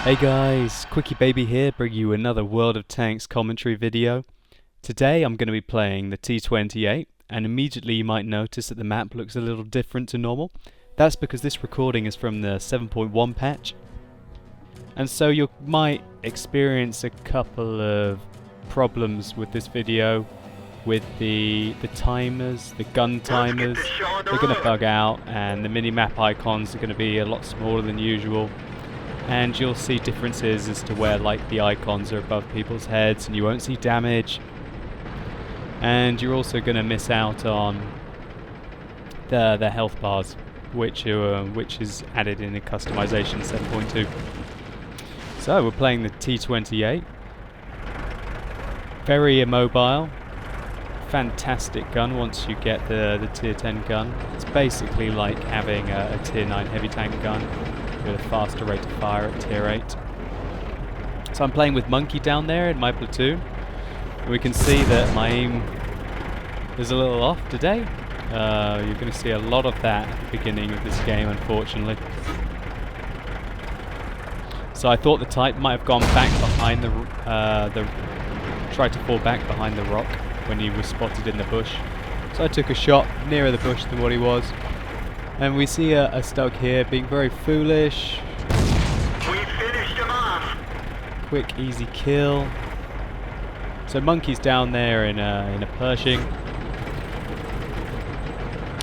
Hey guys, QuickyBaby here, bringing you another World of Tanks commentary video. Today I'm going to be playing the T28, and immediately you might notice that the map looks a little different to normal. That's because this recording is from the 7.1 patch, and so you might experience a couple of problems with this video, with the timers, the gun timers. They're going to bug out, and the mini-map icons are going to be a lot smaller than usual. And you'll see differences as to where like the icons are above people's heads, and you won't see damage. And you're also going to miss out on the health bars, which is added in the customization 7.2. So we're playing the T28. Very immobile. Fantastic gun once you get the tier 10 gun. It's basically like having a tier 9 heavy tank gun with a faster rate of fire at tier 8. So I'm playing with Monkey down there in my platoon. We can see that my aim is a little off today. You're going to see a lot of that at the beginning of this game, unfortunately. So I thought the Type might have gone back behind tried to fall back behind the rock when he was spotted in the bush. So I took a shot nearer the bush than what he was. And we see a Stug here being very foolish. We finished him off. Quick, easy kill. So Monkey's down there in a Pershing.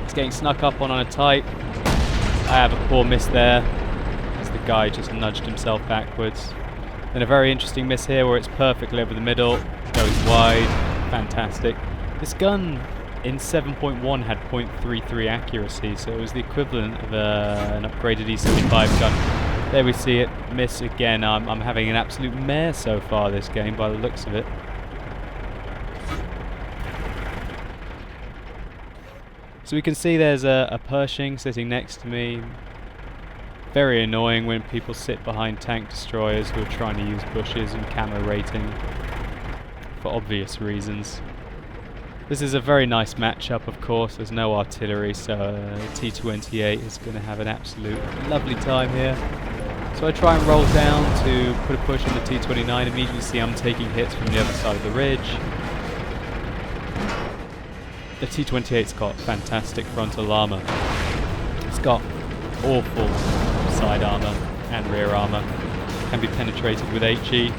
He's getting snuck up on a Type. I have a poor miss there, as the guy just nudged himself backwards. Then a very interesting miss here where it's perfectly over the middle, goes wide. Fantastic. This gun in 7.1 had 0.33 accuracy, so it was the equivalent of an upgraded E75 gun. There we see it, miss again. I'm having an absolute mare so far this game by the looks of it. So we can see there's a Pershing sitting next to me. Very annoying when people sit behind tank destroyers who are trying to use bushes and camo rating for obvious reasons. This is a very nice matchup, of course. There's no artillery, so T28 is going to have an absolute lovely time here. So I try and roll down to put a push on the T29. Immediately see I'm taking hits from the other side of the ridge. The T28's got fantastic frontal armor. It's got awful side armor and rear armor. Can be penetrated with HE,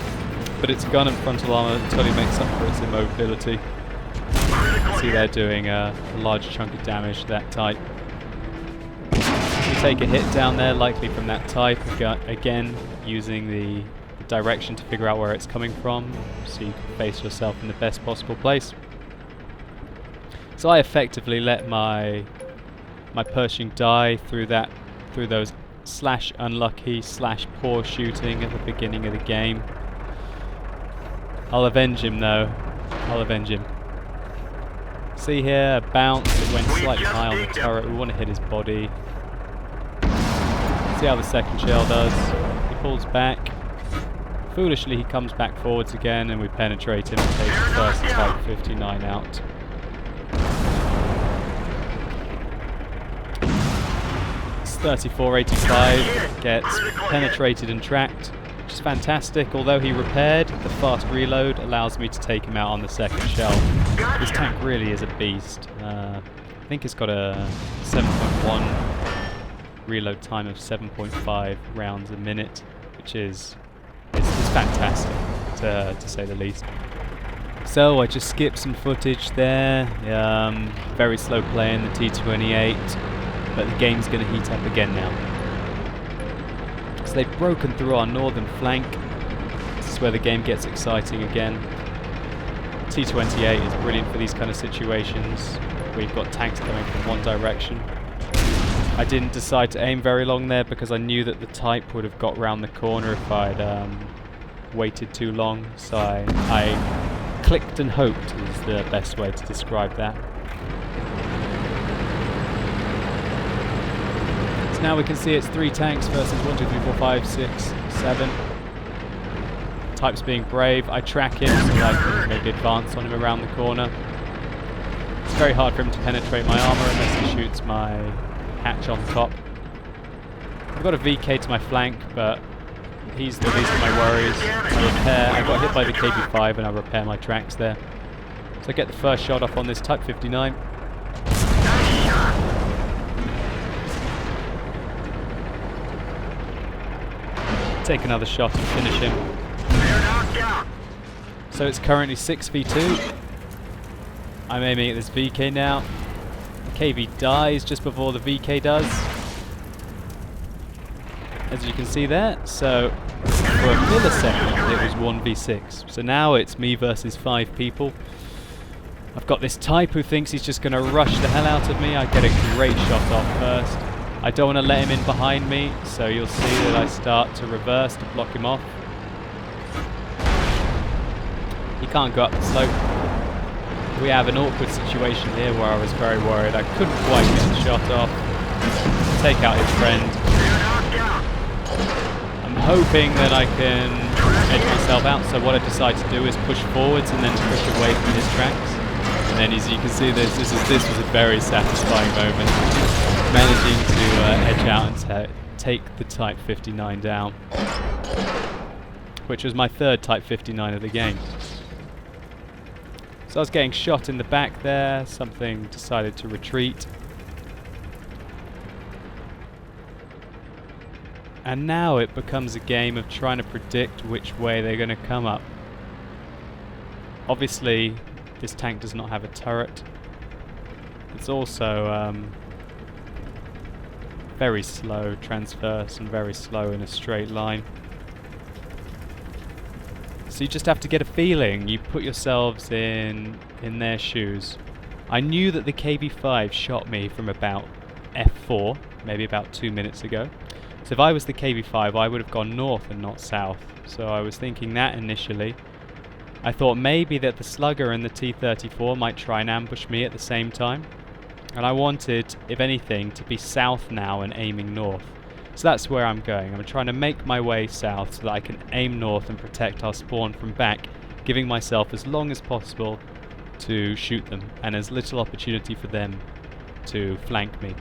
but its gun and frontal armor totally makes up for its immobility. See they're doing a large chunk of damage to that Type. You take a hit down there, likely from that Type, again using the direction to figure out where it's coming from, so you can face yourself in the best possible place. So I effectively let my Pershing die through those slash unlucky slash poor shooting at the beginning of the game. I'll avenge him though. I'll avenge him. See here, a bounce, it went slightly high on the turret, we want to hit his body. See how the second shell does. He pulls back. Foolishly he comes back forwards again and we penetrate him and take the first Type 59 out. It's 3485, gets penetrated and tracked, which is fantastic. Although he repaired, the fast reload allows me to take him out on the second shell. This tank really is a beast. I think it's got a 7.1 reload time of 7.5 rounds a minute, which is fantastic to say the least. So I just skipped some footage there. Very slow play in the T28, but the game's going to heat up again now. So they've broken through our northern flank. This is where the game gets exciting again. T28 is brilliant for these kind of situations where you've got tanks coming from one direction. I didn't decide to aim very long there because I knew that the Type would have got round the corner if I'd waited too long, so I clicked and hoped is the best way to describe that. So now we can see it's 3 tanks versus 1, 2, 3, 4, 5, 6, 7. Type's being brave. I track him so I can maybe advance on him around the corner. It's very hard for him to penetrate my armor unless he shoots my hatch on top. I've got a VK to my flank, but he's the least of my worries. I got hit by the KB5 and I repair my tracks there. So I get the first shot off on this Type 59. Take another shot and finish him. So it's currently 6v2. I'm aiming at this VK now. The KV dies just before the VK does, as you can see there. So for a millisecond it was 1v6. So now it's me versus 5 people. I've got this type who thinks he's just going to rush the hell out of me. I get a great shot off first. I don't want to let him in behind me, so you'll see that I start to reverse to block him off. He can't go up the slope. We have an awkward situation here where I was very worried. I couldn't quite get the shot off. Take out his friend. I'm hoping that I can edge myself out, so what I decide to do is push forwards and then push away from his tracks. And then as you can see, this was a very satisfying moment. Managing to edge out and take the Type 59 down, which was my third Type 59 of the game. So I was getting shot in the back there, something decided to retreat. And now it becomes a game of trying to predict which way they're going to come up. Obviously, this tank does not have a turret. It's also very slow transverse and very slow in a straight line. So you just have to get a feeling. You put yourselves in their shoes. I knew that the KB5 shot me from about F4, maybe about 2 minutes ago. So if I was the KB5, I would have gone north and not south. So I was thinking that initially. I thought maybe that the Slugger and the T34 might try and ambush me at the same time. And I wanted, if anything, to be south now and aiming north. So that's where I'm going. I'm trying to make my way south so that I can aim north and protect our spawn from back, giving myself as long as possible to shoot them and as little opportunity for them to flank me.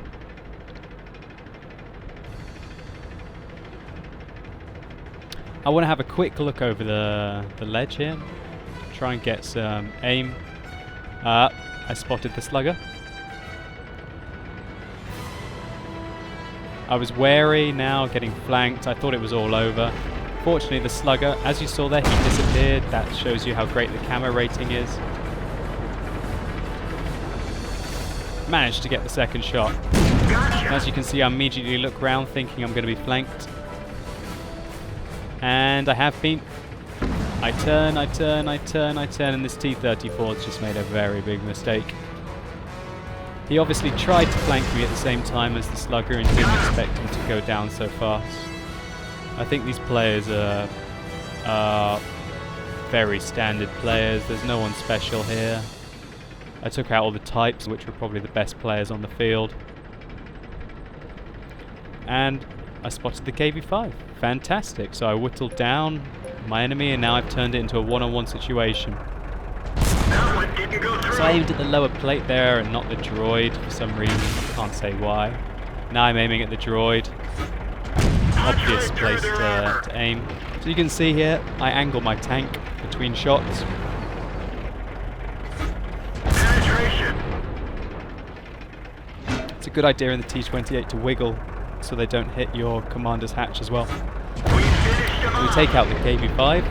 I want to have a quick look over the ledge here, try and get some aim. I spotted the Slugger. I was wary, now getting flanked. I thought it was all over. Fortunately, the Slugger, as you saw there, he disappeared. That shows you how great the camo rating is. Managed to get the second shot. As you can see, I immediately look round thinking I'm going to be flanked. And I have been. I turn, and this T34 has just made a very big mistake. He obviously tried to flank me at the same time as the Slugger and didn't expect him to go down so fast. I think these players are very standard players. There's no one special here. I took out all the types, which were probably the best players on the field. And I spotted the KB5. Fantastic. So I whittled down my enemy and now I've turned it into a one-on-one situation. So I aimed at the lower plate there and not the droid for some reason. Can't say why. Now I'm aiming at the droid. Obvious place to aim. So you can see here, I angle my tank between shots. It's a good idea in the T28 to wiggle so they don't hit your commander's hatch as well. We take out the KB5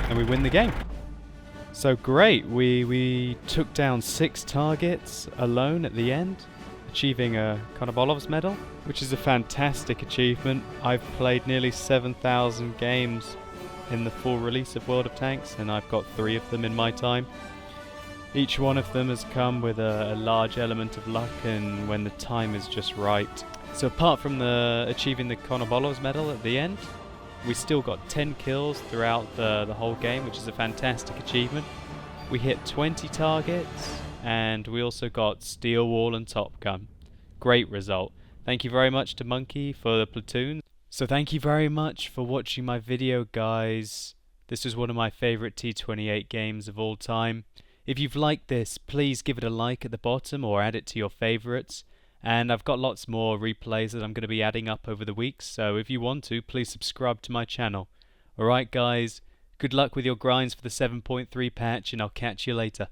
and we win the game. So great, we took down 6 targets alone at the end, achieving a Kolobanov's medal, which is a fantastic achievement. I've played nearly 7,000 games in the full release of World of Tanks, and I've got 3 of them in my time. Each one of them has come with a large element of luck and when the time is just right. So apart from achieving the Kolobanov's medal at the end, we still got 10 kills throughout the whole game, which is a fantastic achievement. We hit 20 targets, and we also got Steel Wall and Top Gun. Great result. Thank you very much to Monkey for the platoon. So thank you very much for watching my video, guys. This was one of my favourite T28 games of all time. If you've liked this, please give it a like at the bottom or add it to your favourites. And I've got lots more replays that I'm going to be adding up over the weeks, so if you want to, please subscribe to my channel. Alright guys, good luck with your grinds for the 7.3 patch, and I'll catch you later.